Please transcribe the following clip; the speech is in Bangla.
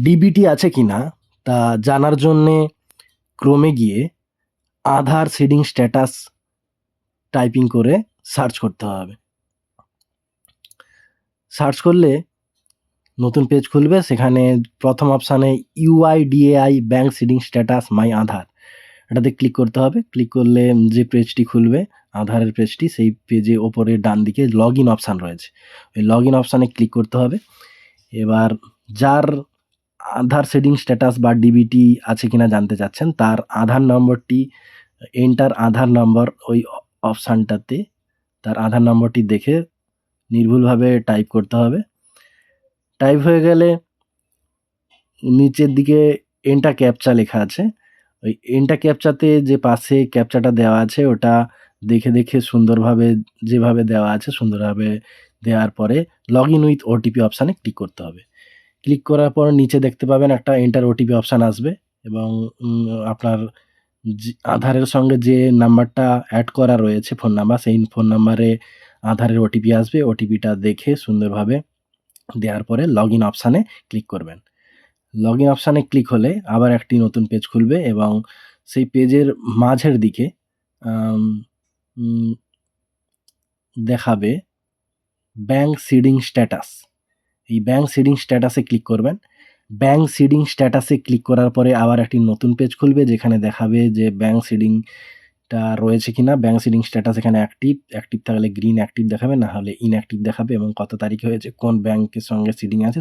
ডিবিটি আছে কিনা তা জানার জন্যে ক্রোমে গিয়ে আধার সিডিং স্ট্যাটাস টাইপিং করে সার্চ করতে হবে। সার্চ করলে নতুন পেজ খুলবে, সেখানে প্রথম অপশানে ইউআইডিএআই ব্যাঙ্ক সিডিং স্ট্যাটাস মাই আধার, এটাতে ক্লিক করতে হবে। ক্লিক করলে যে পেজটি খুলবে আধারের পেজটি, সেই পেজে ওপরে ডান দিকে লগ ইন অপশান রয়েছে, ওই লগ ইন অপশানে ক্লিক করতে হবে। এবার যার আধার সিডিং স্ট্যাটাস বা ডিবিটি আছে কিনা জানতে চাচ্ছেন, তার আধার নম্বরটি এন্টার আধার নম্বর ওই অপশানটাতে তার আধার নম্বরটি দেখে নির্ভুলভাবে টাইপ করতে হবে। টাইপ হয়ে গেলে নিচের দিকে এন্টার ক্যাপচা লেখা আছে, ওই এন্টার ক্যাপচাতে যে পাশে ক্যাপচাটা দেওয়া আছে ওটা দেখে সুন্দরভাবে যেভাবে দেওয়া আছে সুন্দরভাবে দেওয়ার পরে লগ ইন উইথ ওটিপি অপশানে ক্লিক করতে হবে। ক্লিক করার পর নিচে দেখতে পাবেন একটা এন্টার ওটিপি অপশান আসবে এবং আপনার আধারের সঙ্গে যে নাম্বারটা অ্যাড করা রয়েছে ফোন নাম্বার, সেই ফোন নাম্বারে আধারের ওটিপি আসবে। ওটিপিটা দেখে সুন্দরভাবে দেওয়ার পরে লগ ইন অপশানে ক্লিক করবেন। লগ ইন অপশানে ক্লিক হলে আবার একটি নতুন পেজ খুলবে এবং সেই পেজের মাঝের দিকে দেখাবে ব্যাঙ্ক সিডিং স্ট্যাটাস। এই ব্যাঙ্ক সিডিং স্ট্যাটাসে ক্লিক করবেন। ব্যাঙ্ক সিডিং স্ট্যাটাসে ক্লিক করার পরে আবার একটি নতুন পেজ খুলবে, যেখানে দেখাবে যে ব্যাঙ্ক সিডিংটা রয়েছে কিনা। ব্যাঙ্ক সিডিং স্ট্যাটাস এখানে অ্যাক্টিভ থাকলে গ্রিন অ্যাক্টিভ দেখাবে, না হলে ইনঅ্যাক্টিভ দেখাবে এবং কত তারিখে হয়েছে, কোন ব্যাঙ্কের সঙ্গে সিডিং আছে